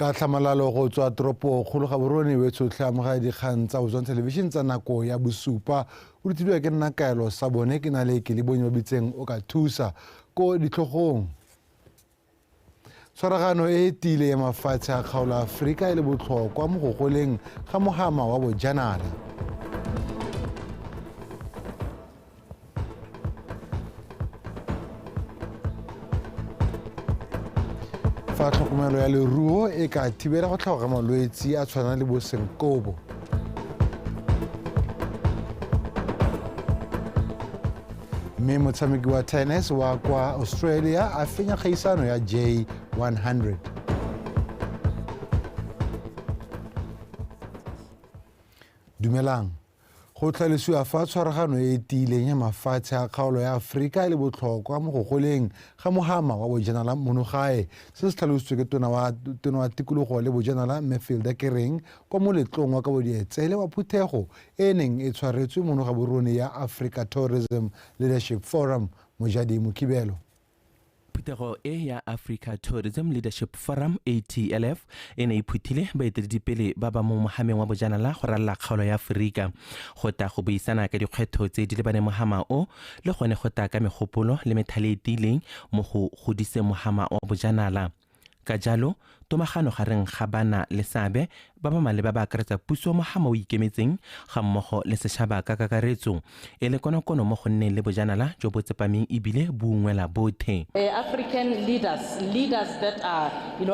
Ka tlhamalalo go tswa toropo kgolo Gaborone we tsotlhe amogela dikgang tsa Botswana Television tsa nako ya bosupa o rutilwe ke nna kaelo sa bone ke na le ke le bonye ba bitseng o ka thusa ko ditlhogong. Tshwaragano e tile ya mafatshe a kgaolo a Afrika e le botlhokwa mo go goleng ga mogama wa bojanala. Fa tlhokomelo ya leruo e ka thibela go tlhaga malwetse a tshwana le bosenkobo. Mme motshameki wa tennis wa kwa Australia a fenya kgaisano ya J100. Dumelang. Go tlhalosiwa fa tshwaragano e tileng ya mafatshe a kgaolo ya Afrika e le botlhokwa mo go goleng ga mogama wa bojanala mono gae. Se se tlhalositswe ke tona wa tikologo le bojanala DIKGANG kwa moletlong wa kabodietsele wa phuthego e neng e tshwaretswe mono Gaborone ya Africa Tourism Leadership Forum Mojadi Mokibelo. Phuthego e ya Africa Tourism Leadership Forum ATLF e ne iphuthile baeteledipele ba ba mo mohameng wa bojanala go ralla kgaolo ya Afrika go ta go buisana ka dikgwetho tse di lebane mohama o le gone go ta ka megopolo le methale e tileng mo go godise mohama wa bojanala. Ka jalo tomagano gareng ga bana le sabe ba ba maleba ba akaretsa puso mohama o ikemetseng ga mmogo le setšhaba ka kakaretso e le konokono mo go nneng le bojanala jo bo tsepameng ebile bo ungwela bothe. African leaders that are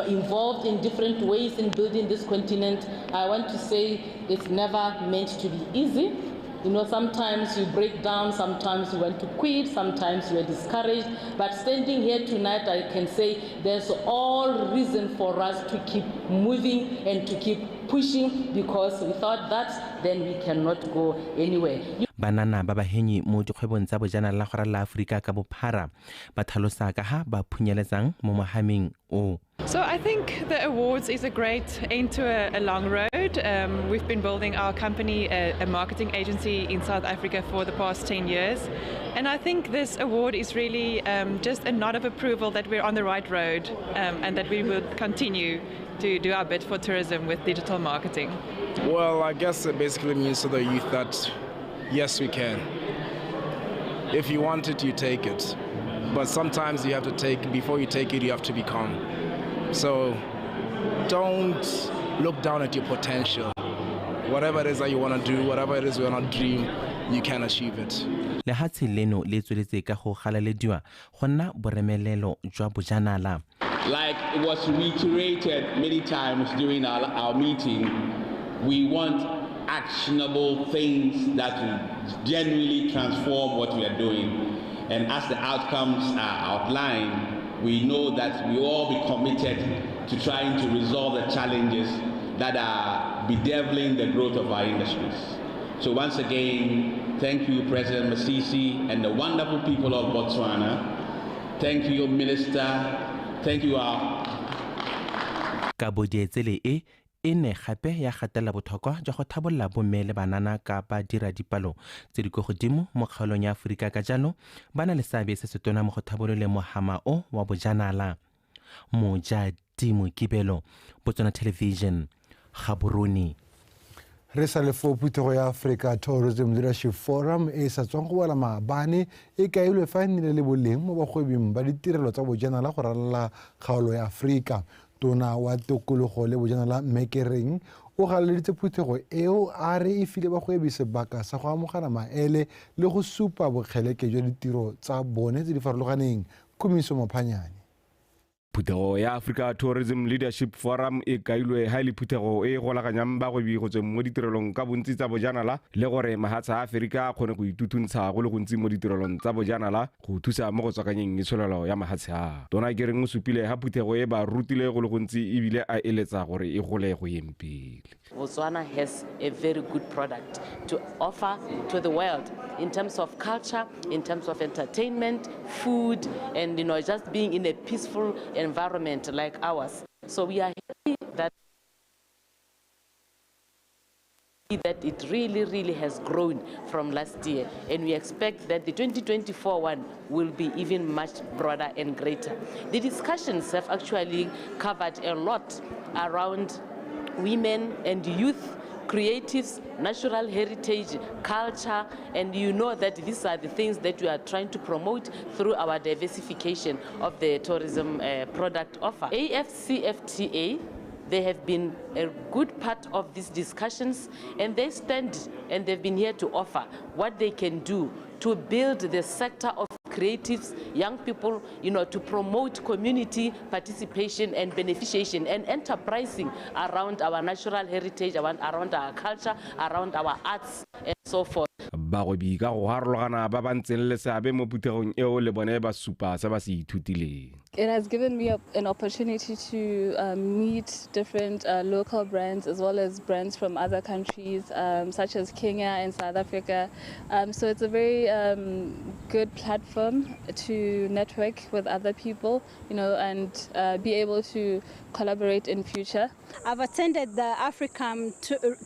involved in different ways in building this continent. I want to say it's never meant to be easy. Sometimes you break down, sometimes you want to quit, sometimes you are discouraged. But standing here tonight, I can say there's all reason for us to keep moving and to keep pushing, because without that, then we cannot go anywhere. Banana ba bahenyi mo dikgwebong tsa bojanala go ralla Afrika ka bophara ba tlhalosa ka ha ba phunyeletsang mo mohameng o. So I think the awards is a great end to a long road. We've been building our company, a marketing agency in South Africa for the past 10 years. And I think this award is really just a nod of approval that we're on the right road and that we will continue to do our bit for tourism with digital marketing. Well, I guess it basically means to the youth that yes, we can. If you want it, you take it. But sometimes you have to before you take it, you have to be calm. So don't look down at your potential. Whatever it is that you want to do, whatever it is you want to dream, you can achieve it. Lehatsi leno le tsweletse ka go galalediwa go nna boremelelo jwa bojanala. Like it was reiterated many times during our meeting, we want actionable things that will genuinely transform what we are doing. And as the outcomes are outlined, we know that we all be committed to trying to resolve the challenges that are bedeviling the growth of our industries. So once again, thank you, President Masisi and the wonderful people of Botswana. Thank you, Minister. Thank you all. Kabodietsele e ne gape ya gatela botlhokwa jwa go thabolla bomme le banana ka ba dira dipalo tse di go godimo mo kgaolong ya Afrika. Ka jalo bana le seabe se se tona mo go thabolole mohama o wa bojanala. Mojadi Mokibelo, Botswana Television, Gaborone. Re sa le fo phuthego ya Africa Tourism Leadership Forum e sa tswang go bala maabane e kailwe fa nnile le boleng mo bagwebing ba ditirelo tsa bojanala go ralla kgaolo ya Afrika. Tona wa tikologo le bojanala DIKGANG o galeleditse phuthego eo a re e file bagwebi sebaka sa go amogela maele le go supa bokgeleke jwa ditiro tsa bone tse di farologaneng. Komiso Mophanyane. Phuthego ya Africa Tourism Leadership Forum e kailwe ha le phuthego e golaganyang bagwebi go tswa mo ditirelong ka bontsi tsa bojanala le gore mahatsha a Afrika a kgone go itutuntsha go le gontsi mo ditirelong tsa bojanala go thusa mo go tswakanyeng itsholelo ya mahatsha. Tona DIKGANG o supile ha phuthego e ba rutile go le gontsi ebile a eletsa gore e gole go yempile. Botswana has a very good product to offer to the world in terms of culture, in terms of entertainment, food, and just being in a peaceful environment like ours. So we are happy that that it really has grown from last year, and we expect that the 2024 one will be even much broader and greater. The discussions have actually covered a lot around women and youth, creatives, natural heritage, culture, and you know that these are the things that we are trying to promote through our diversification of the tourism product offer. AFCFTA, they have been a good part of these discussions, and they stand and they've been here to offer what they can do to build the sector of creatives, young people, to promote community participation and beneficiation and enterprising around our natural heritage, around our culture, around our arts, and so forth. Bagwebi ka go harologana ba ba ntseng le seabe mo putegong eo le bone ba supa se ba se ithutileng. It has given me an opportunity to meet different local brands as well as brands from other countries, such as Kenya and South Africa. So it's a very good platform to network with other people, and be able to collaborate in future. I've attended the African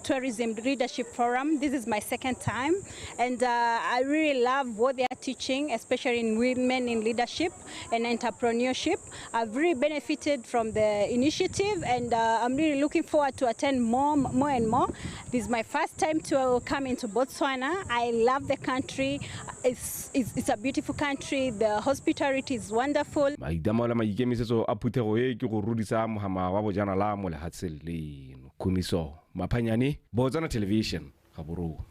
Tourism Leadership Forum. This is my second time, and I really love what they are teaching, especially in women in leadership and entrepreneurship. I've really benefited from the initiative, and I'm really looking forward to attend more and more. This is my first time to come into Botswana. I love the country. It's a beautiful country. The hospitality is wonderful. Maidamala maikemisetso a phuthego e ke go rudisa mohama wa bojanala mo lehatsheng leno. Kumiso Maphanyane, Botswana Television, Gaborone.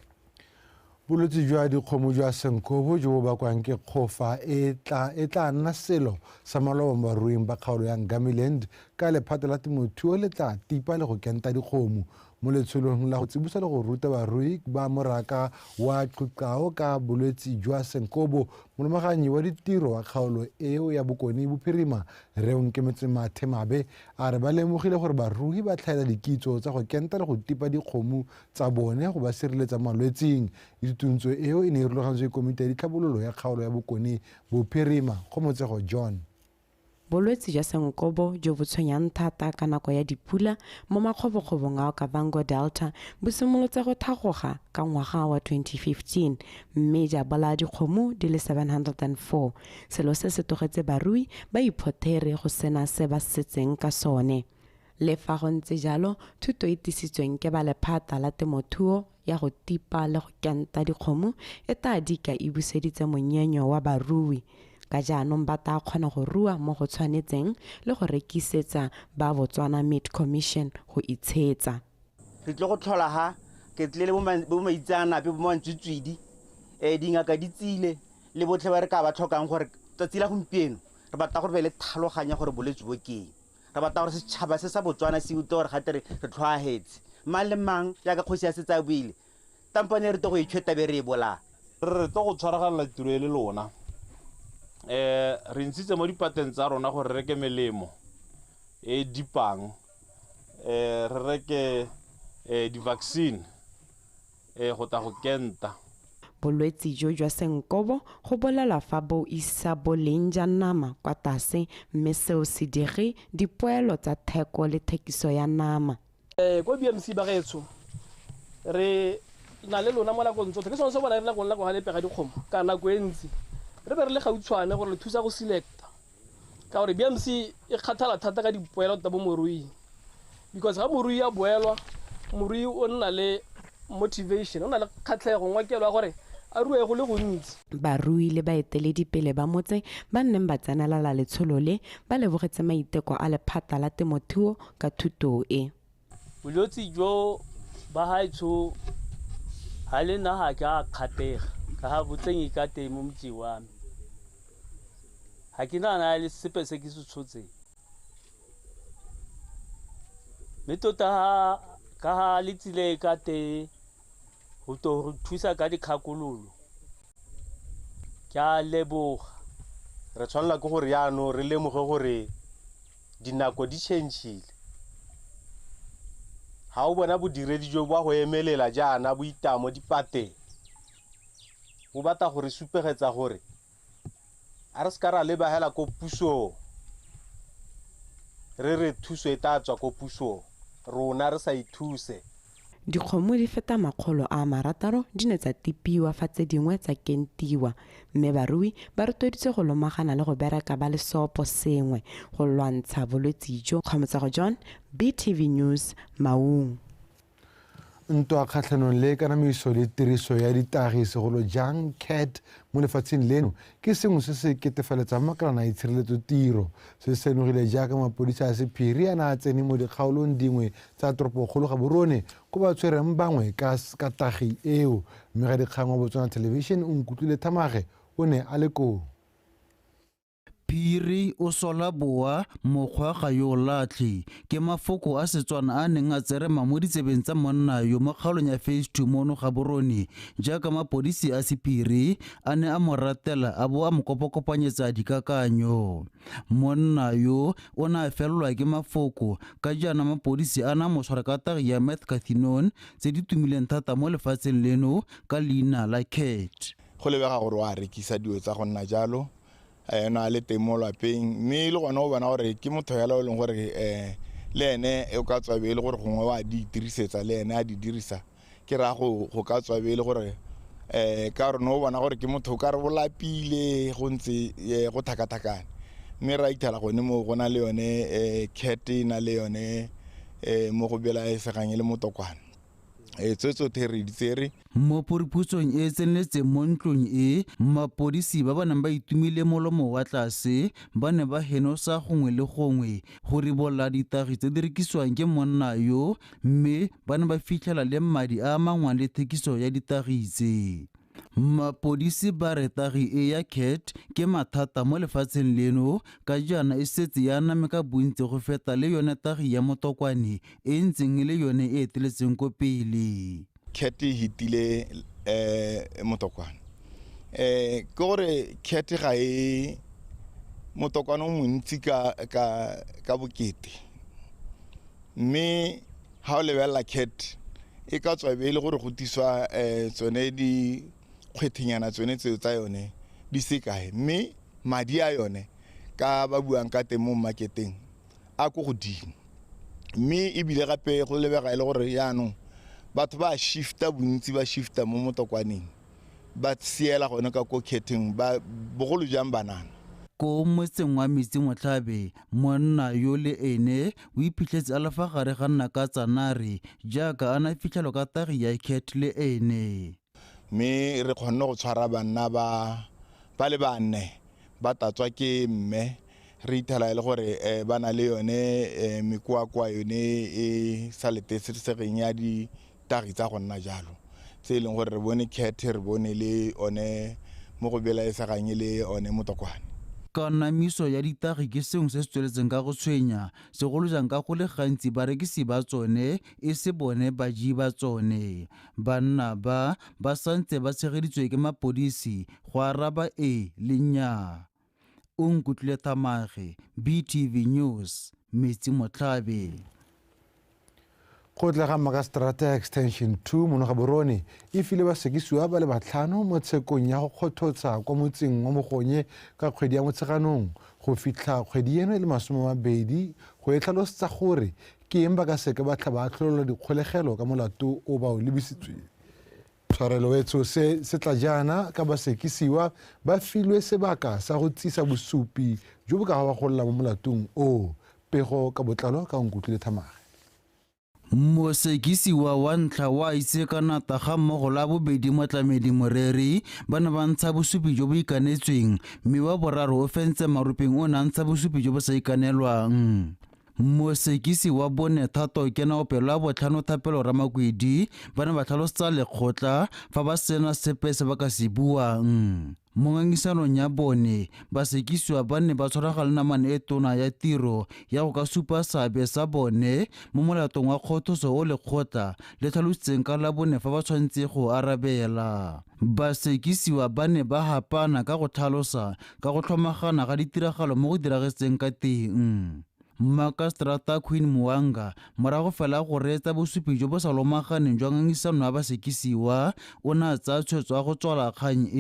Bolwetse jwa dikgomo jwa senkobo jo bo bakwang ke kgofa e tla nna selo sa maloba mo baruing ba kgaolo ya Ngamiland ka lephata la temothuo le tla tipa le go kenta dikgomo mo letsholong la go tsibusa le go ruta barui ba moraka wa Qhiqao ka bolwetse jwa senkobo. Monomaganyi wa ditiro wa kgaolo eo ya Bokone Bophirima Reong Mathe Mabe a re ba lemogile gore barui ba tlhaela dikitso tsa go kenta le go tipa dikgomo tsa bone go ba sireletsa malwetseng. Dituntso eo e ne e rulagantswe komiti ya ditlhabololo ya kgaolo ya Bokone Bophirima go Motsego John. Bolwetse jwa senkobo jo bo tshwenyang thata ka nako ya dipula mo makgobokgobong a Okavango Delta bo simolotse go thagoga ka ngwaga wa 2015 mme ja bolaya dikgomo di le 704. Selo se se togetse barui ba iphotere go sena se ba setseng ka sone. Le fa go ntse jalo, thuto e tisitsweng ke ba lephata la temothuo ya go tipa le go kenta dikgomo e tla dika e buseditse monyenyo wa barui. Ka jaanong ba tla kgona go rua mo go tshwanetseng le go rekisetsa ba Botswana Meat Commission go itshetsa. Re tlo go tlhola ha ke tlile bo maitsana pe bo mantsutswidi dingaka di tsile le botlhe ba re ka ba tlhokang gore tsatsila gompieno re batla gore be le tlhaloganya gore bolwetse bo keng. Re batla gore setšhaba se sa Botswana se utse gore gate re tlhoahetse mang le mang ya ka kgosi ya setsa buile tampane re to go itshweta be re e bola re to go tshwaragalla tiro le lona re ntshitse mo dipateng tsa rona gore re reke melemo e dipang re reke di-vaccine go ta go kenta. Bolwetse jo jwa senkobo go bolela fa bo isa boleng jwa nama kwa tlase mme seo se dire dipoelo tsa theko le thekiso ya nama. Go BMC ba getso re na le lona mo la kontso ke sone se bona re la go ga le pega dikgomo ka nako e ntsi re be re le gautshwane gore le thusa go selecta ka gore BMC e kgathala thata ka dipoelo tsa bo morui because ga morui ya boelwa morui o nna le motivation o na le kgatlhego ngwakelwa gore a rue go le gontsi. Barui le baeteledipele ba motse ba nneng ba tsenela letsholo le ba lebogetse maiteko a lephata la temothuo ka thuto e. Bolwetse jo ba haitso ha le naha ka kgatega ka ha botsenyi ka teng mo motsi wa me. Ha ke na le sepe se ke se tshotse. Metota ka ha le tsile ka te go to thusa ka dikhakololo ka leboga re tshwanela ke gore yaano re lemoge gore dinako di changile ha o bona bodiredi jo ba go emelela jaana bo itamo dipate bo batla gore supegetsa gore a re ska ra le bahela ko puso re thuso e tla tswa ko puso rona re sa ithuse. dikgomo di feta 600 di ne tsa tipiwa fa tse dingwe tsa kentiwa mme barui ba rotloeditse go lomagana le go bereka ba le seopo sengwe go lwantsha bolwetse jo. Kgomotsago John, BTV News, Maung. Ntwa kgatlhanong le kanamiso le tiriso ya ditagi segolo jang CAT mo lefatsheng leno ke sengwe se se ketefeletsang makalana a itshireletso tiro se senogile jaaka mapodisa a sephiri a na a tsene mo dikgaolong dingwe tsa toropokgolo ga borone ko ba tshwereng bangwe ka tagi eo mme ga dikgang wa Botswana Television o nkutlwile Thamaga o ne a le koo. Phiri o sola boa mokgwa ga yo latlhe ke mafoko a Setswana a neng a tserema mo ditsebeng tsa monna yo mo kgaolong ya Phase 2 mono ga borone jaaka mapodisi a sephiri a ne a mo ratela a bo a mo kopakopanyetsa dikakanyo. Monna yo o na a felelwa ke mafoko ka jaana mapodisi a na mo tshwara ka tagi ya meth cathinone tse di tumileng thata mo lefatsheng leno ka leina la CAT. Go lebega gore wa rekisa dilo tsa go nna jalo na le temo lapeng mme le gona o bona gore ke motho ya le gore le ene o ka tswabele gore gongwe wa di dirisetsa le ene a di dirisa ke ra go ka tswabele gore ka re no bona gore ke motho ka re bolapile go ntse go thakathakane mme ra ithala gone mo gona le yone CAT na le yone mo go bela e seganye le motokwana mo poriputsong e tseneletse mo ntlong e mapodisi ba nang ba itumile molomo wa tlase ba ne ba henosa gongwe le gongwe go ribolla ditagi tse di rekisiwang ke monna yo mme ba ne ba fitlhela le madi a mangwe le thekiso ya ditagi tse. Mapodisi ba re tagi e ya CAT ke mathata mo lefatsheng leno ka jaana e setse ya name ka bontsi go feta le yone tagi ya motokwane e ntseng le yone e eteletseng ko pele. CAT e hitile motokwane ke gore CAT ga e motokwane o montsi ka bokete mme ha o lebelela CAT e ka tswa be le gore go tiswa tsone di kgwethinyana tsone tseo tsa yone di se kae mme madi a yone ka ba buang ka teng mo marketeng a go godimo mme e bile gape go lebega ile gore yaanong batho ba shifta bontsi ba shifta mo motokwaneng ba siela gone ka ko CAT-eng ba bogolo jang banana. Ko motseng wa Metsi Motlhabe monna yo le ene o iphitlhetse a lefa gare ga nna ka tsanare jaaka a na fitlhelo ka tagi ya CAT le ene. Mme re kgonne go tshwara banna ba le banne ba tatswa ke mme re ithala le gore ba na le yone mekwa yone e sa letesegeng ya di tagi tsa go nna jalo tse e leng gore re bone CAT re bone le one mo go bela e seganye le one motokwane. Kanamiso ya ditagi ke sengwe se se tsweletseng ka go tshwenya segolo jang ka go le gantsi barekisi ba tsone e se bone baji ba tsone. Banna ba santse ba tshegeditswe ke mapodisi go araba le nnyaa. O nkutlwile Thamaga, BTV News, Metsi Motlhabe. Go tla ga Magastrata Extension 2 mono ga borone e file ba sekisiwa ba le batlhano mo tshekong ya go kgothotsa kwa motseng wa Mogonye ka kgwedi ya Motsheganong go fitlha kgwedi eno le 20 go e tlhalosetsa gore ke eng ba ka seke ba tla ba tlholola dikgolegelo ka molato o ba o lebisitsweng. Tshwarelo etso se tla jaana ka ba sekisiwa ba filwe sebaka sa go tsisa bosupi jo bo ka ba golla mo molatong o pego ka botlalo ka nkutlwile Thamaga. Mosekisiwa wa ntlha wa Itsekanata ga mmogo la bobedi Motlamedi Moreri ba ne ba ntsha bosupi jo bo ikanetsweng mme wa boraro o fentse marupeng o na ntsha bosupi jo bo sa ikanelwang. Mosekisi wa bone Thato ke naopelo a botlhano Thapelo Ramakwedi ba ne ba tlhalosetsa lekgotla fa ba sena sepe se ba ka se buang. Mo ngangisanong ya bone basekisiwa ba ne ba tshwaraga le namane e tona ya tiro ya go ka supa seabe sa bone mo molatong wa kgothoso o lekgotla le tlhalositseng ka la bone fa ba tshwanetse go arabela. Basekisiwa ba ne ba hapana ka go tlhalosa ka go tlhomagana ga ditiragalo mo go diragetseng ka teng. Magastrata Queen Muanga morago fela go reetsa bosupi jo bo sa lomaganeng jwa ngangisano ya basekisiwa o na tsa tshwetso ya go tswala kgang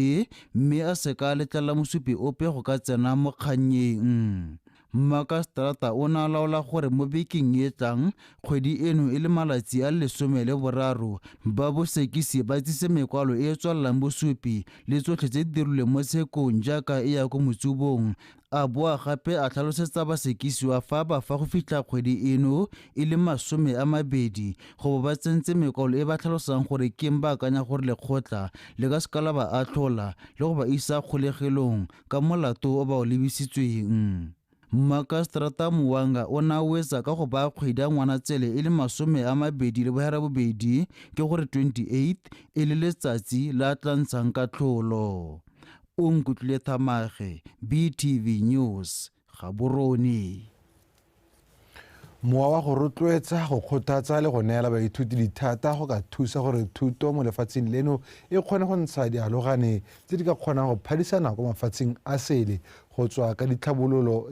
mme a se ka letlela mosupi ope go ka tsena mo kganyeng. Makastrata o ne a laola gore mo bekeng e tlang kgwedi eno e le malatsi a 13 ba bosekisi ba tsise mekwalo e e tswalelang bosupi le tsotlhe tse di dirilweng mo tshekong jaaka e ya ko motsubong. A boa gape a tlhalosetsa basekisiwa fa ba fa go fitlha kgwedi eno e le 20 go bo ba tsentse mekwalo e ba tlhalosang gore keng ba akanya gore lekgotla le ka sekala ba atlhola le go ba isa kgolegelong ka molato o ba o lebisitsweng. Makastrata Muwanga o na wetsa ka go ba kgwedi ya Ngwanatsele e le 2022 ke gore 28 e le letsatsi la tlantshang katlholo. O Nkutlile Thamaga, BTV News, Gaborone. Mowa wa go rotloetsa go kgothatsa le go neela baithuti dithata go ka thusa gore thuto mo lefatsheng leno e kgone go ntsha dialogane tse di ka kgonang go phadisana ko mafatsheng a sele go tswa ka ditlhabololo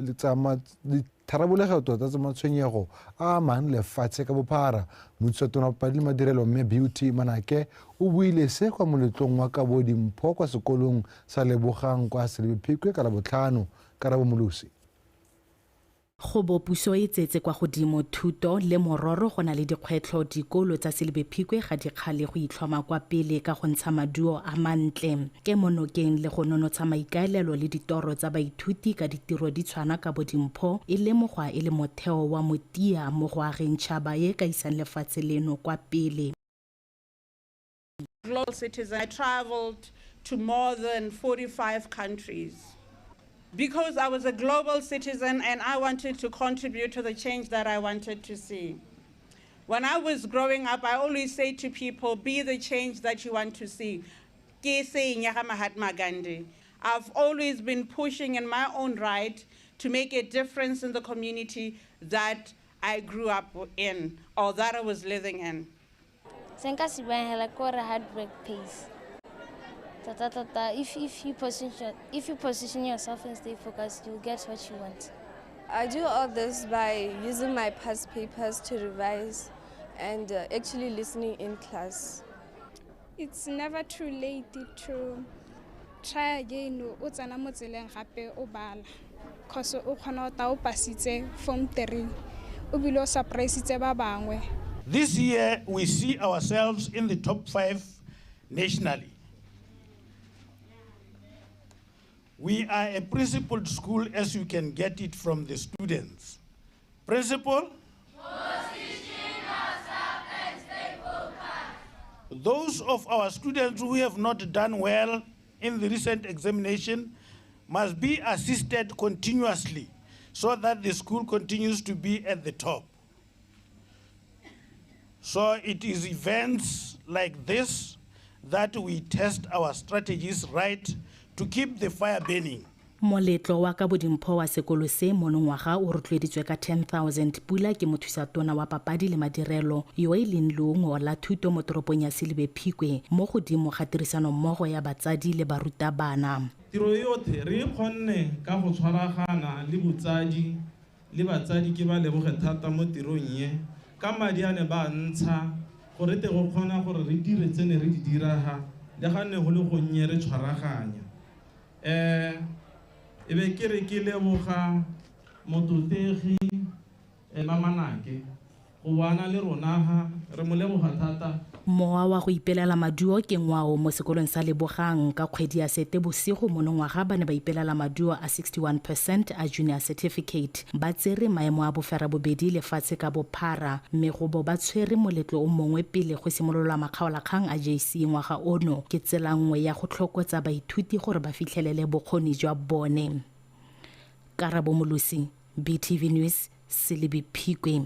tharabolego tota tsa matshwenyego a amang lefatshe ka bophara. Mothusatsatona wa papadi le madirelo mme Beauty Manake o buile se kwa moletlong wa Kabo Dimpho kwa sekolong sa Lebogang kwa Selebephikwe ka Labotlhano. Karabo Molusi. Go bo puso e tsetse kwa godimo thuto le mororo go na le dikgwetlho dikolo tsa Selebephikwe ga di kgale go itlhoma kwa pele ka go ntsha maduo a mantle ke monokeng le go nonotsha maikaelelo le ditoro tsa baithuti ka ditiro di tshwana Kabo Dimpho e lemogwa e le motheo wa motia mo go ageng tšhaba ye ka isang lefatshe leno kwa pele. Global citizen, I traveled to more than 45 countries. Because I was a global citizen and I wanted to contribute to the change that I wanted to see. When I was growing up, I always say to people, be the change that you want to see. Mahatma Gandhi. I've always been pushing in my own right to make a difference in the community that I grew up in or that I was living in. Hard work pays. If you position yourself and stay focused, you'll get what you want. I do all this by using my past papers to revise and actually listening in class. It's never too late to try again. Because Form 3 This year we see ourselves in the top 5 nationally. We are a principled school as you can get it from the students. Principle? Position yourself and stay focused. Those of our students who have not done well in the recent examination must be assisted continuously so that the school continues to be at the top. So it is events like this that we test our strategies right to keep the fire burning. Moletlo wa Kabo Dimpho wa sekolo se monongwaga o rotloeditswe ka 10,000 pula ke mothusatona wa papadi le madirelo yo e leng leungo la thuto mo toropong ya Selebephikwe mo godimo ga tirisano mmogo ya batsadi le barutabana. Tiro yotlhe re kgonne ka go tshwaragana le batsadi ke ba leboge thata mo tirong ye ka madi a ne ba ntsha gore te go kgona gore re dire tsene re di diraga le ga ne go le go nye re tshwaraganya. Ebe ke re ke leboga mototegi Mamanake go bana le rona re mo leboga thata. Mowa wa go ipelela maduo ke ngwao mo sekolong sa Lebogang ka kgwedi ya Seetebosigo monongwaga ba ne ba ipelela maduo a 61% a junior certificate ba tsere maemo a bofera bobedi lefatshe ka bophara mme go bo ba tshwere moletlo o mongwe pele go simolola makgaolakgang a JC ngwaga ono ke tsela nngwe ya go tlhokotsa baithuti gore ba fitlhelele bokgoni jwa bone. Karabo Molusi, BTV News, Selebephikwe.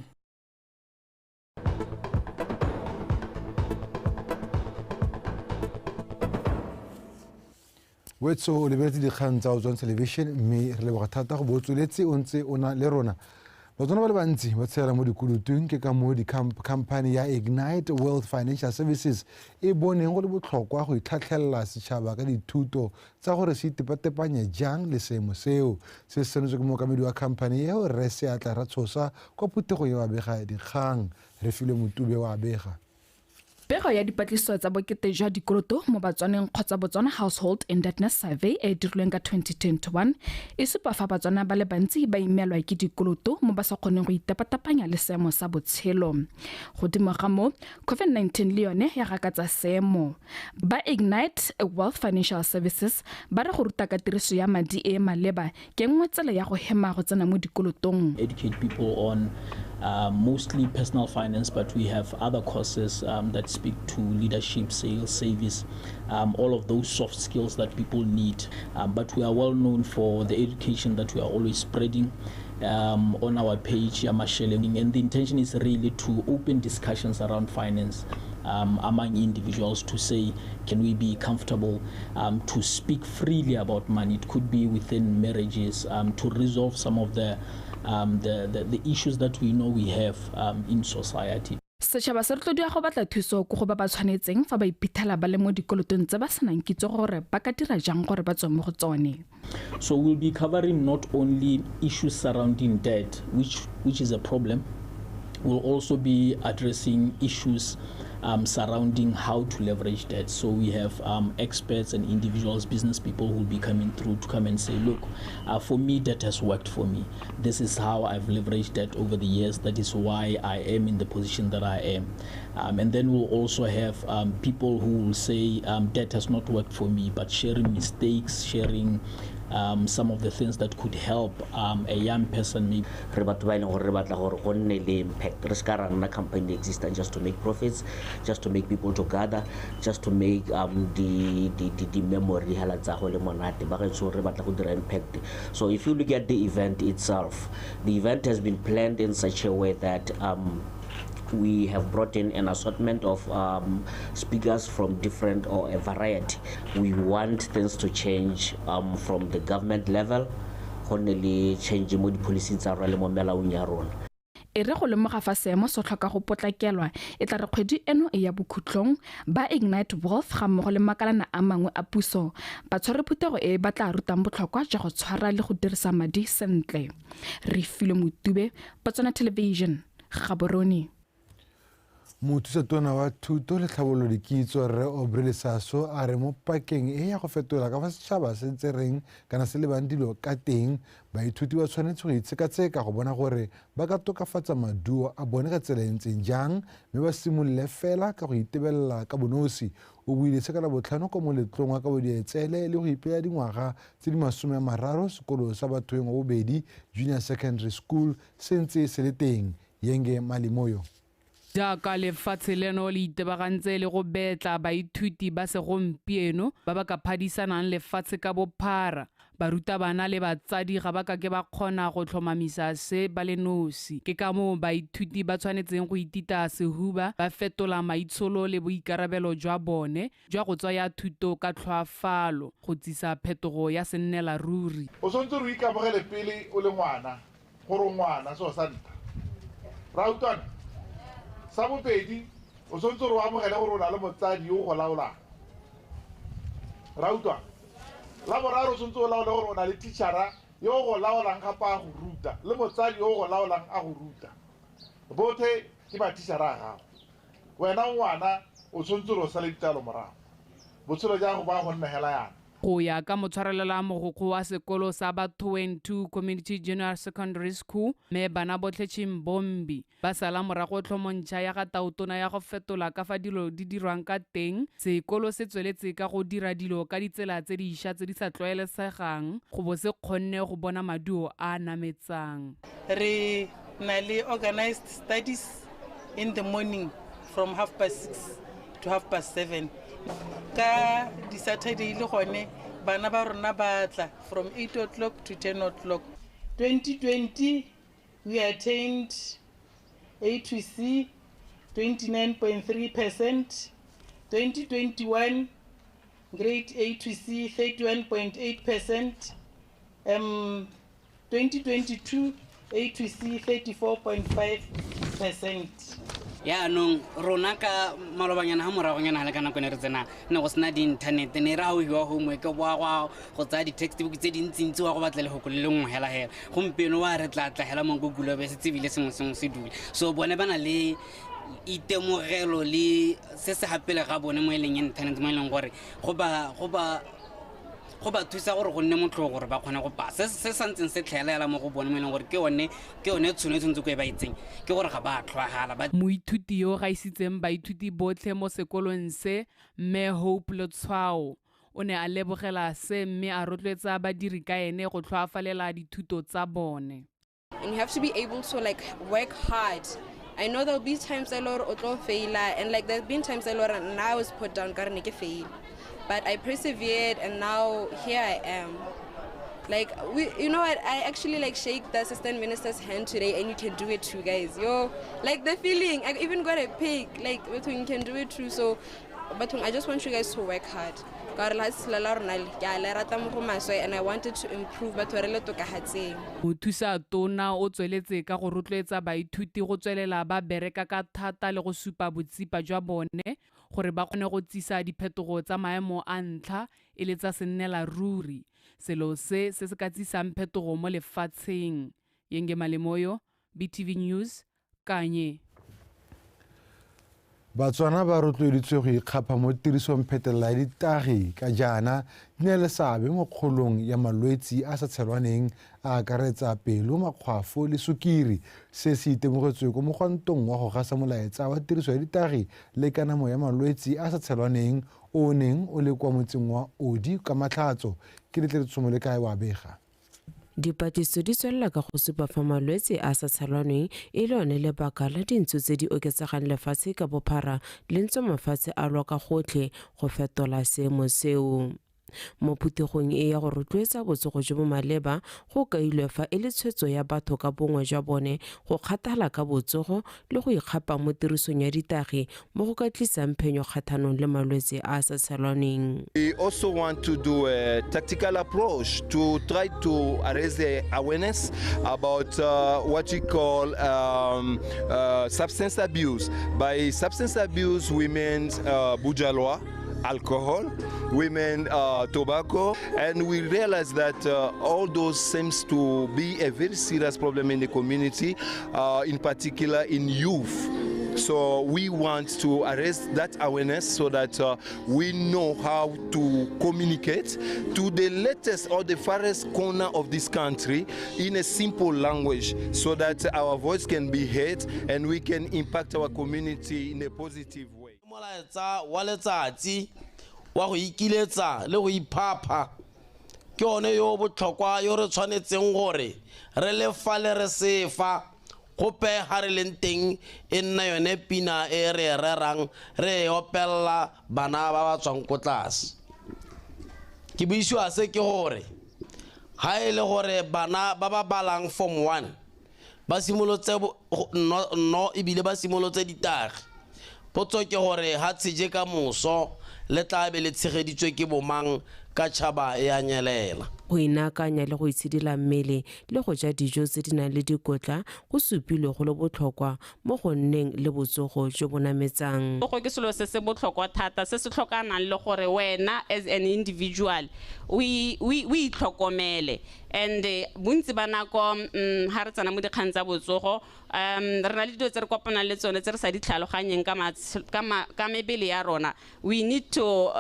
Wetso o lebeletse dikgang tsa Botswana Television mme re leboga thata go botsweletse o ntse o na le rona. Batswana ba le bantsi ba tshela mo dikolotong ke ka mo company ya Ignite World Financial Services e boneng go le botlhokwa go itlhatlhelela setšhaba ka dithuto tsa gore se itepatepanye jang le seemo seo. Se senotswe ke mookamedi wa company eo Re Seatla ra tshosa kwa phuthegong ya babega dikgang. Re filwe Motube wa abega. Pego ya dipatlisiso tsa bokete jwa dikoloto mo Batswaneng kgotsa Botswana Household Indebtedness Survey e dirilweng ka 2021 e supa fa Batswana ba le bantsi ba imelwa ke dikoloto mo ba sa kgoneng go itapatapanya le seemo sa botshelo. Godimo ga mo, COVID-19 le yone ya gakatsa seemo. Ba Ignite Wealth Financial Services ba re go ruta ka tiriso ya madi e maleba ke nngwe tsela ya go hema go tsena mo dikolotong. Educate people on mostly personal finance, but we have other courses that speak to leadership, sales, service, all of those soft skills that people need. But we are well known for the education that we are always spreading on our page, Yamasheleng, and the intention is really to open discussions around finance among individuals to say, can we be comfortable to speak freely about money? It could be within marriages, to resolve some of the issues that we know we have in society. Setšhaba se rotloediwa go batla thuso go ba ba tshwanetseng fa ba iphitlhela ba le mo dikolotong tse ba senang kitso gore ba ka dira jang gore ba tswe mo go tsone. So we'll be covering not only issues surrounding debt, which is a problem. We'll also be addressing issues surrounding how to leverage debt. So we have experts and individuals, business people who will be coming through to come and say, look, for me, debt has worked for me. This is how I've leveraged debt over the years. That is why I am in the position that I am. And then we'll also have people who will say, debt has not worked for me, but sharing mistakes, sharing some of the things that could help a young person. Maybe impact. Company exists just to make profits, just to make people to gather, just to make the memory impact. So if you look at the event itself, the event has been planned in such a way that we have brought in an assortment of speakers from different or a variety. We want things to change from the government level, only changing the policies are really more e re go lemoga fa seemo se tlhoka go potlakelwa e tla re kgwedi eno e ya bokhutlong ba Ignite Wealth ga mmogo le makalana a mangwe a puso ba tshware phutego e ba tla rutang botlhokwa jwa go tshwara le go dirisa madi sentle. Re file Motube, Botswana Television, Gaborone. Mothusetona wa thuto le tlhabololo kitso Rre Aubrey Lesaso a re mo pakeng e ya go fetola ka fa setšhaba se ntse reng kana se lebang dilo ka teng baithuti ba tshwanetse go itsheka-tseka go bona gore ba ka tokafatsa maduo a bone ka tsela e ntseng jang mme ba simolole fela ka go itebelela ka bonosi. O buile se ka Labotlhano ko moletlong wa Kabodietsele le go ipea dingwaga tse di 30 sekolo sa Bathoeng wa Bobedi Junior Secondary School se ntse se le teng. Yenge Malimoyo. Jaaka lefatshe leno le itebagantse le go betla baithuti ba segompieno ba ba ka phadisanang lefatshe ka bophara barutabana le batsadi ga ba ka ke ba kgona go tlhomamisa se ba le nosi ke ka moo baithuti ba tshwanetseng go itita sehuba ba fetola maitsholo le boikarabelo jwa bone jwa go tsaya thuto ka tlhoafalo go tsisa phetogo ya sennela ruri. O tshwanetse re ikamogele pele o le ngwana gore ngwana so sa nta ra utlwana. Sa bobedi o tshwanetse re amogele gore o na le motsadi yo go laolang ra utlwana. La boraro o tshwanetse o laole gore o na le teachera yo go laolang gape a go ruta le motsadi yo go laolang a go ruta bothe ke ba teachera a gago. Wena ngwana o tshwanetse re o sale ditalo morago botshelo ja go ba go nna hela yana. Go ya ka motshwarelela mogokgo wa sekolo sa Bathoeng 2 Community Junior Secondary School me bana botlhe Chimbombi ba sala morago tlhomontšha ya ga taotona ya go fetola ka fa dilo di dirwang ka teng. Sekolo se tsweletse ka go dira dilo ka ditsela tse dišwa tse di sa tlwaelesegang go bo se kgonne go bona maduo a nametsang. Re na le organized studies in the morning from 6:30 to 7:30. Ka di Saturday le gone bana ba rona ba tla from 8 o'clock to 10 o'clock. 2020 we attained A to C 29.3%. 2021 grade A to C 31.8%. 2022 A to C 34.5%. yaanong rona ka malobanyana ga moragonyana le ka nako ne re tsena ne go sena di-internet ne re aohiwa homework wa go tsaya di-textbook tse dintsintsi wa go batla legoko le lengwe hela gompieno wa re tlatlagela mo google be se tsebile sengwe se dule so bone ba na le itemogelo le se se gapele ga bone mo e leng internet mo e leng gore go ba thusa gore go nne motlho gore ba kgone go pasa se santseng se tlhaelela mo go bone mo e leng gore ke yone tshwanetse ko e ba itseng ke gore ga ba tlhwagala moithuti yo ga isitseng baithuti botlhe mo sekolong se mme Hope Lotshwao o ne a lebogela se mme a rotloetsa badiri ka ene go tlhoafalela dithuto tsa bone. And you have to be able to like work hard. I know there'll be times that Lord Otlo fail, and like there's been times that Lord and I was put down karneke fail, but I persevered and now here I am. Like you know what? I actually like shake the assistant minister's hand today, and you can do it too, guys. Yo, like the feeling. I even got a pic. Like you can do it too. So, but I just want you guys to work hard. And I wanted to improve, but Mothusa tona o tsweletse ka go rotloetsa baithuti go tswelela ba bereka ka thata le go supa botsipa jwa bone gore ba kgone go tsisa diphetogo tsa maemo a ntlha e le tsa sennela ruri selo se ka tsisang phetogo mo lefatsheng. Yenge Malemoyo, BTV News, Kanye. Botswana ba rotloeditswe go ikgapa mo tirisong phetelela ditagi ka jaana di ne le seabe mo kgolong ya malwetse a sa tshelwaneng a akaretsa pelo, makgwafo le sukiri se se itemogetswe ko mogwantong wa go gasa molaetsa wa tiriso ya ditagi le kanamo ya malwetse a sa tshelwaneng o neng o le kwa motseng wa Odi ka Matlhatso ke letletsomo le kae wa bega. Dipatiso di tswelela ka go supa fa malwetse a sa tshelwaneng e le one lebaka la dintsho tse di oketsegang lefatshe ka bophara le ntse mafatshe a lwa ka gotlhe go fetola seemo seo. Mo phuthegong e ya go rotloetsa botsogo jo bo maleba go kailwe fa e le tshwetso ya batho ka bongwe jwa bone go kgathala ka botsogo le go ikgapa mo tirisong ya ditagi mo go ka tlisang phenyo kgathanong le malwetse a sa tshelwaneng. We also want to do a tactical approach to try to raise the awareness about what we call substance abuse. By substance abuse we mean bujalwa, alcohol, women, tobacco, and we realize that all those seems to be a very serious problem in the community, in particular in youth. So we want to raise that awareness so that we know how to communicate to the latest or the farthest corner of this country in a simple language so that our voice can be heard and we can impact our community in a positive way. Wa go ikiletsa le go iphapha ke one yo botlhokwa yo re tshwanetseng gore re le fale re sefa go pe ha re leng teng e nna yone pina e re rerang re opella bana ba ba tswang ko tlase ke buisiwa se ke gore ha e le gore bana ba ba balang form 1 ba simolotse no ebile ba simolotse ditagi potso ke gore ha tsije ka moso le tla be le tshegeditswe ke bomang ka tšhaba e a nyelela. Go inakanya le go itshidila mmele le go ja dijo tse di nang le dikotla go supilwe go le botlhokwa mo go nneng le botsogo jo bo nametsang. Go ke selo se se botlhokwa thata se se tlhokanang le gore wena as an individual we itlhokomele and bontsi ba nako ha re tsana mo dikgang tsa botsogo re na le dilo tse re kopana le tsone tse re sa di tlhaloganyeng ka mebele ya rona. We need to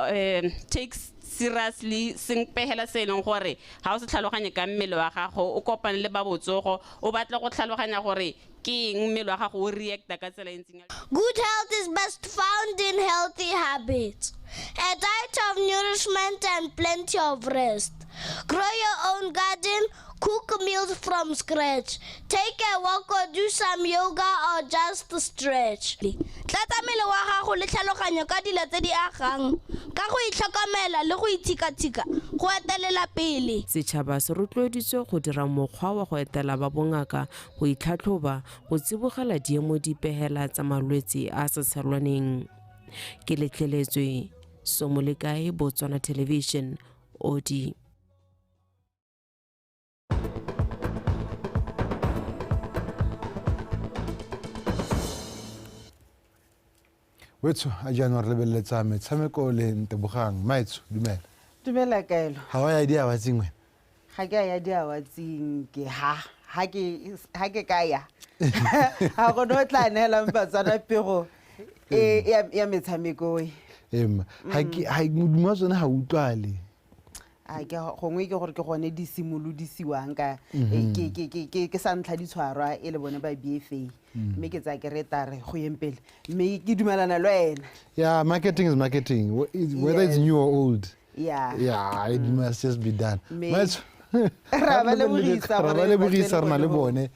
take seriously seng pehela se leng gore ha o se tlhaloganye ka mmele wa gago o kopane le ba botsogo o batla go tlhaloganya gore ke eng mmele wa gago o reacta ka tsela entseng. Good health is best found in healthy habits, a diet of nourishment and plenty of rest. Grow your own garden, cook meals from scratch, take a walk or do some yoga or just stretch. Tlatsa mmele wa gago le tlhaloganyo ka dilo tse di agang ka go itlhokomela le go itshika-tshika go etelela pele. Setšhaba se rotloeditswe go dira mokgwa wa go etela ba bongaka go itlhatlhoba go tsibogela diemo dipehela tsa malwetse a sa tshelwaneng. Ke letleletswe Somolekae, Botswana Television, Odi. wetso a jaanong re lebeletsa metshameko le Ntebogang. Maetso, dumela. Dumela Kaelo. Ha wa ya diawatsing wena? Ga ke ya diawatsing ke ha ke ka ya. Ha go no tla nela Botswana pego ya metshameko e. Ha modimo tsona ha utlwale. A ke gongwe ke gore ke gone di simolodisiwang ka ke sa ntlha di tshwarwa e le bone ba BFA. Me ke tsa ke retare go yempele. Me ke dumelana le wena. Yeah, marketing is marketing. Whether it's new or old. Yeah, it must just be done. Ra ba le bogisa rena le bone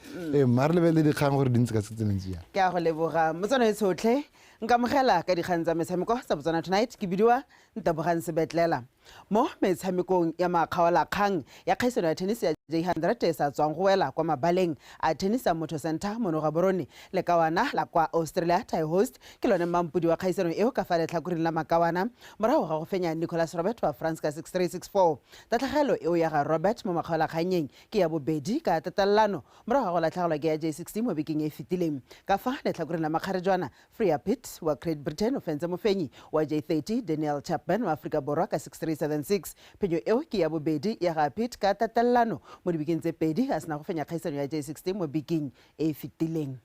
mare le bele dikgang gore di ntse ka setsenentsi ya. Ke a go leboga motsana tsotlhe nka mogela ka dikgang tsa metshameko tsa Botswana Tonight ke bidiwa Ntebogang Sebetlela. Mo metshamekong ya makgaolakgang ya kgaisano ya tennis ya J100 e sa tswang go wela kwa mabaleng a tennis ya Motho Center mo Gaborone le kawana la kwa Australia tie host ke lone mampudi wa kgaisano eo ka fa letlhakoreng la makawana morago ga go fenya Nicholas Robert wa France ka 6-3-6-4. Tatlhagelo eo ya ga Robert mo makgaolakganyeng ke ya bobedi ka tatallano morago ga go latlhagelwa ke ya J60 mo bekeng e fetileng ka fa letlhakoreng la makgarejwana Freya Pitt wa Great Britain o fentse mofenyi wa J30 Daniel Chapman wa Afrika Borwa ka 6-3-7-6. Phenyo eo ke ya bobedi ya ga Pitt ka tatallano mo dibekeng tse pedi a sena go fenya kgaisano ya J60 mo bekeng e fetileng.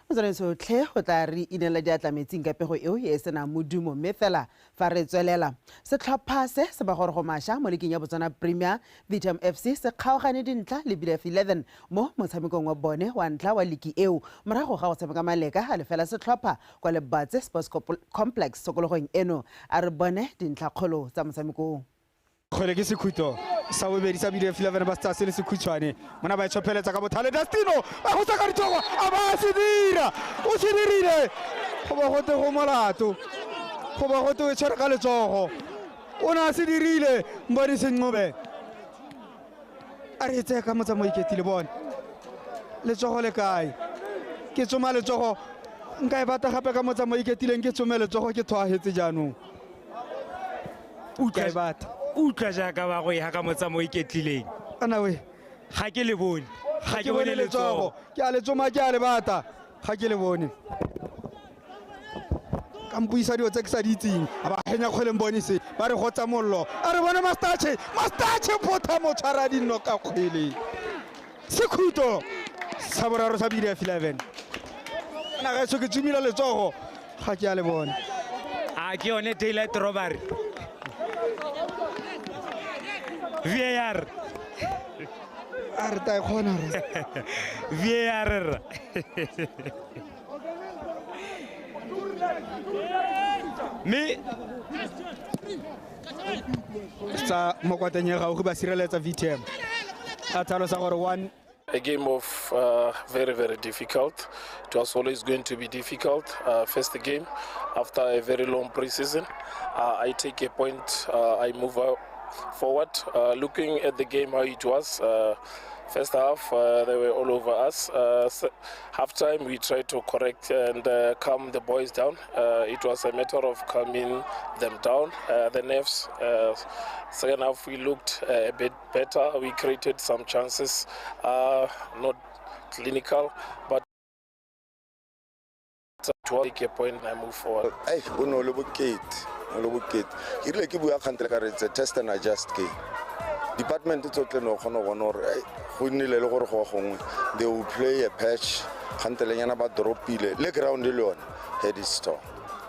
Motswana tsotlhe go tla re inela diatlametseng ka pego eo e sena modumo mme fela fa re tswelela setlhopha se se ba gore go masha mo lekeng ya Botswana Premier Vitam FC se kgaogane dintlha le BF 11 mo motshamekong wa bone wa ntla wa leki eo morago ga go tshameka maleka a lefela setlhopha kwa Lebatse Sports Complex sokologong eno a re bone dintlha kgolo tsa motshamekong. Kgwele ke sekhuto sa bobedi sa BF 11 ba se le sekhutshwane mona ba itshopeletsa ka bothale Destino ba go tsaka dithogo a ba se dira o se dirile go ba go te go molato go ba go te tshwara ka letsogo o na se dirile mbadi senqobe a re tse ka motsa mo iketile bone letsogo le kae ke tsoma letsogo nka e bata gape ka motsa mo iketileng ke tsome letsogo ke thwahetse jaanong ka e bata utla jaaka ba go ya ka motsa mo iketlileng ana we ga ke le bone ga ke bone letsogo ke a letsoma ke a le bata ga ke le bone ka mpuisa dio tse ke sa di itseng a ba henya kgweleng bone se ba re gotsa mollo a re bone mastache photha mo tshwara dinno ka kgwele sekhuto sa boraro sa BF 11 na ga se ke tsumila letsogo ga ke a le bone a ke yone daylight robbery VAR Arta khona VAR me sa mokwatanyega go ba sireletsa VTM a thalo sa gore one A game of very, very difficult. It was always going to be difficult. First game, after a very long pre-season, I take a point, I move forward. Looking at the game, how it was, first half, they were all over us. Half time, we tried to correct and calm the boys down. It was a matter of calming them down, the nerves. Second half, we looked a bit better. We created some chances, not clinical, but to take a point and move forward. It's a test and adjust game. Department they will play a patch le ground alone head is strong.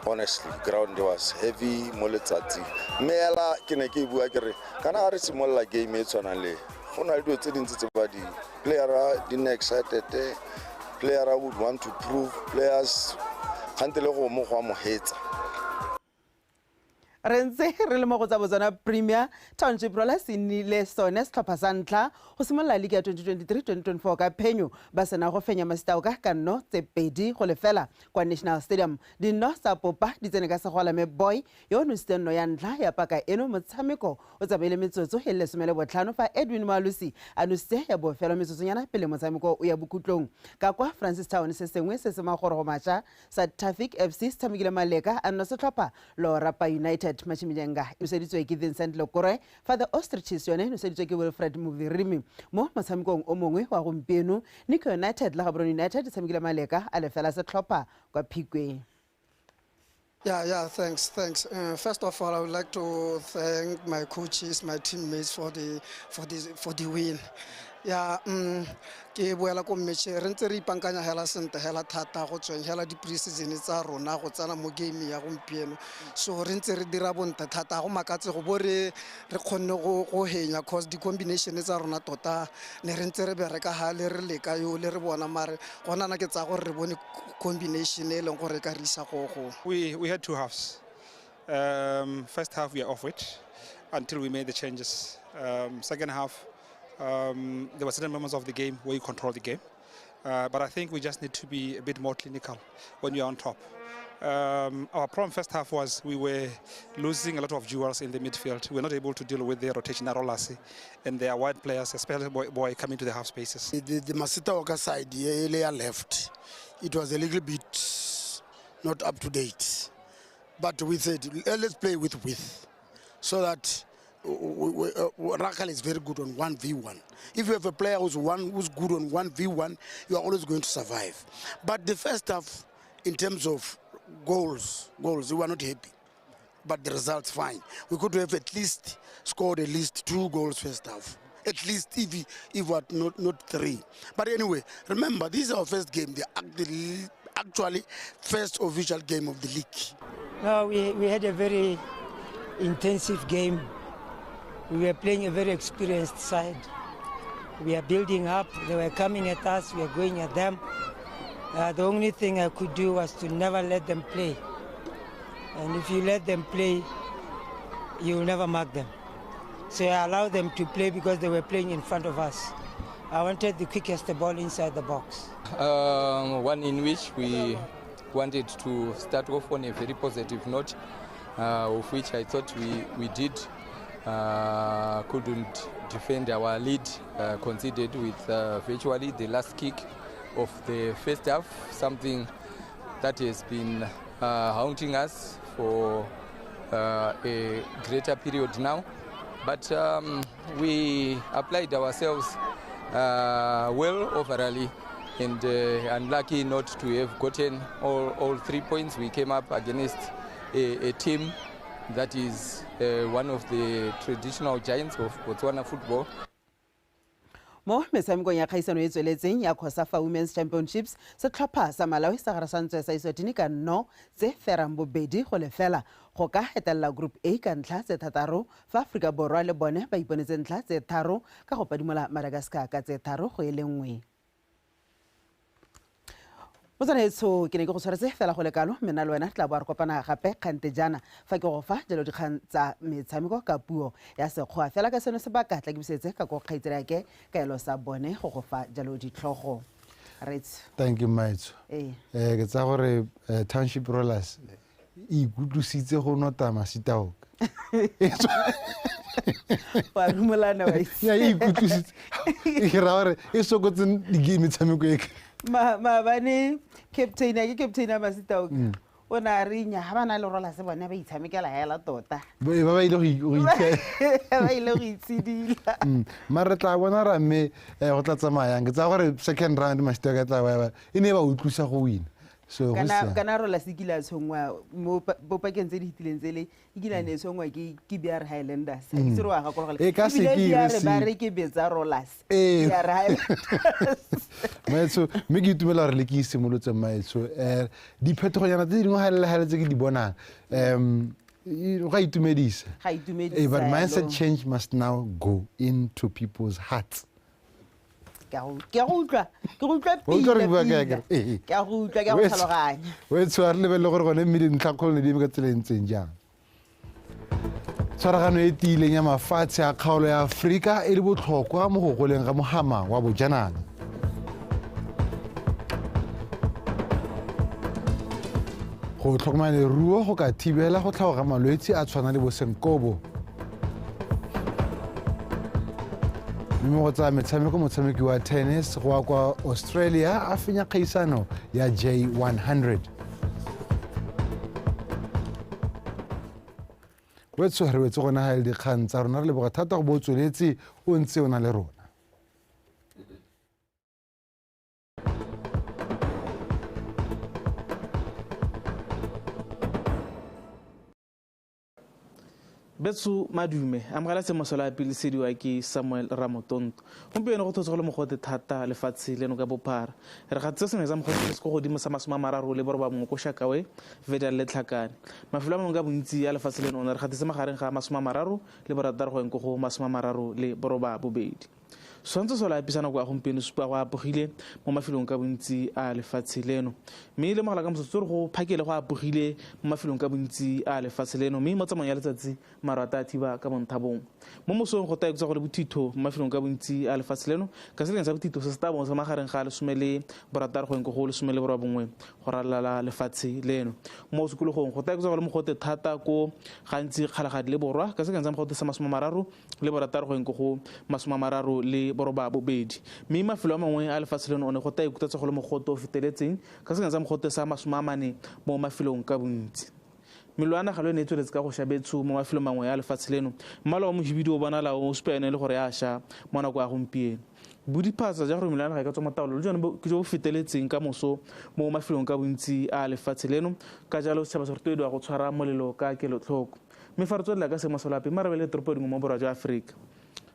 Honestly, ground was heavy moletsatsi mela ke ne ke bua ke re kana re simolla game e tswanale go na le dilo tse dintsi tse ba di player di excited player would want to prove players kantele go mo go mo hetsa Rense re le mo go tsa Botswana Premier Township Rollers le sone setlhopha sa ntlha go simolola league ya 2023-2024 ka phenyo ba sena go fenya masitao ka kanno tse pedi go lefela kwa National Stadium dinno tsa popa di tsene ka segwala me boy yo no steno ya ntlha ya paka eno motshameko o tsamaile metsotso e le 15 fa Edwin Malusi a no se ya bofelo metsotso nyana pele motshameko o ya bukutlong ka kwa Francis Town se sengwe se se magoro go matša sa Traffic FC se tshamekile maleka a no setlhopha lo Rapa United United Machimijenga noseditswe ke Vincent Lokore fa the Ostriches yone noseditswe ke Wilfred Muvirimi mo motshamekong o mongwe wa gompieno NAKO United le Gaborone United tshamekile maleka a lefela setlhopha kwa Phikwe. Yeah, thanks. First of all, I would like to thank my coaches, my teammates for the win. Yeah, ke boela ko match re ntse re ipankanya hela sente hela thata go tsweng hela di pre-season tsa rona go tsana mo game ya gompieno. So re ntse re dira bonte thata go makatse go bore re khonne go henya cause di combination tsa rona tota ne re ntse re bereka ha le re leka yo le re bona mare gona na ke tsa go re bone combination e leng gore ka risa go. We had two halves. First half we are off it until we made the changes. Second half there were certain moments of the game where you control the game, but I think we just need to be a bit more clinical when you're on top. Our problem first half was we were losing a lot of jewels in the midfield. We were not able to deal with their rotational rollers and their wide players, especially boy coming to the half spaces. The Masita Oka side, layer left, it was a little bit not up to date. But we said, let's play with width, so that Rakal is very good on 1v1. If you have a player who's good on 1v1, you are always going to survive. But the first half, in terms of goals, we were not happy. But the results fine. We could have at least scored at least 2 goals first half. At least if not 3. But anyway, remember, this is our first game. The actually first official game of the league. No, we had a very intensive game. We were playing a very experienced side. We are building up. They were coming at us. We are going at them. The only thing I could do was to never let them play. And if you let them play, you will never mark them. So I allowed them to play because they were playing in front of us. I wanted the quickest ball inside the box. One in which we wanted to start off on a very positive note, of which I thought we did. Couldn't defend our lead, conceded with virtually the last kick of the first half, something that has been haunting us for a greater period now. But we applied ourselves well overall, and unlucky not to have gotten all 3 points. We came up against a team that is one of the traditional giants of Botswana football. Mo metshamekong ya kgaisano e tsweletseng ya COSAFA Women's Championships setlhopha sa Malawi sa gara santswe sa Eswatini ka no tse ferang bobedi go lefela go ka hetelela group A ka ntlha tse thataro fa Afrika Borwa le bone ba iponetse ntlha tse tharo ka go padimola Madagascar ka tse tharo go e lengwe. Botswana etso ke ne ke go tshwaretse fela go lekalo mena le wena tla bo re kopana gape kgante jana fa ke go fa jalo dikgang tsa metshameko ka puo ya sekgoa fela ka seno se ba ka tla ke bisetse ka go kgaitsela ke kaelo sa bone go go fa jalo ditlhogo. Right. Thank you Maitso. Ke tsa gore Township Rollers e ikutlwisitse go nota Masitao. Wa rumolana wa ya e ikutlwisitse e ra gore e sokotse di game metshameko e ma bane captain ya ke captain ya Masitao o na re nya ha bana le rola se bona ba itshamekela hela tota ba ile go ba ile go itsidila mara tla bona ra me go tla tsamaya ke tsa gore second round Masitao ka tla ba e ne ba utlusa go win. So kana rola sikila tshongwa mo bopakeng tse di hitileng tsele ikila ne tshongwa ke BR Highlanders a itse ro ga go e ka se ke ba re ke betsa rollers BR Highlanders Maitso me ke itumela re le ke simolotse Maitso diphetogoyana tse dingwe ga le tse ke di bonang ga itumedisa but mindset change must now go into people's hearts. Ke go tlhaloganya we tshware le bele gore gone mmedi ntlhakgolo ne di ka tsela ntseng jang tshwaragano e tiileng ya mafatshe a kgaolo ya Afrika e le botlhokwa mo go goleng ga mogama wa bojanala go tlhokomela leruo go ka thibela go tlhaoga malwetse a tshwana le bosenkobo mme go tsa metshameko motshameki wa tennis go kwa Australia a fenya kgaisano ya J100. wetso re wetse gona ha le dikgang tsa rona re leboga thata go botsweletse o ntse o na le rona. Betsu madume amogela se mosola a pele sediwa ke Samuel Ramotonto gompieno go thotse go le mogote thata lefatshe leno ka bophara re gatse sengwe sa mogote se go godimo sa 30 le boroba mongwe ko Shakawe Vedal le Tlhakane mafelo a mangwe ka bontsi ya lefatshe leno re gatse magareng ga 30 le borataro go eng go 30 le boroba bobedi Swantse sola episana go a gompieno supa go apogile mo mafelong ka bontsi a lefatshe leno mme le mogala ka motsotso go phakele go apogile mo mafelong ka bontsi a lefatshe leno mme mo tsamong ya letsatsi marata a thiba ka bonthabong mo mosong go taeketsa go le bothitho mo mafelong ka bontsi a lefatshe leno ka seleng sa bothitho se se tabong sa magareng ga lesome le borataro go eng go 11 go ralala lefatshe leno mo sekologong go taeketsa go le mogote thata ko gantsi kgalagadi le borwa ka seleng sa mogote sa 30 le borataro go eng go 30 le boroba bobedi mme mafelo a mangwe a lefatshe leno one go taeketsa go le mogote o feteletseng ka seleng sa mogote sa 40 mo mafelong ka bontsi Milwana ga lo ne tsweletse ka go shabetso mo mafelo mangwe a lefatshe leno mmala wa mohibidu o bonala o spene le gore a sha mo nako ya gompieno bodiphatsa ja gore Milwana ga ka tswa mataolo le jone ke jo feteletseng ka moso mo mafelong ka bontsi a lefatshe leno ka jalo setšhaba se rotloediwa go tshwara molelo ka kelotlhoko mme fa re tswelela ka semasolape marabele toropo dingwe mo borwa jwa Aforika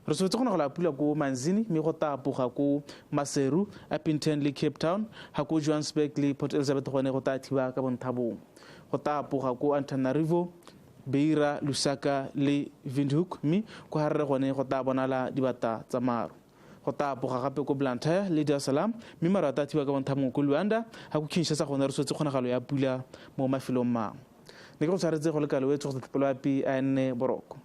re swetse gona go la pula ko Manzini mme go tapoga ko Maseru Appington le Cape Town ha ko Johannesburg le Port Elizabeth gone go tathiba ka bonthabong go tapoga ko Antananarivo Beira Lusaka le Windhoek mme go harare gone go ta bonala dibata tsa maru go tapoga gape ko Blantyre le Dar es Salaam mme maru a tathiba ka bonthabong ko Luanda ha ko Kinshasa gone re swetse kgonagalo ya pula mo mafelong mang ne go tshwaretse go le kalo wetso go tepelo api a nne boroko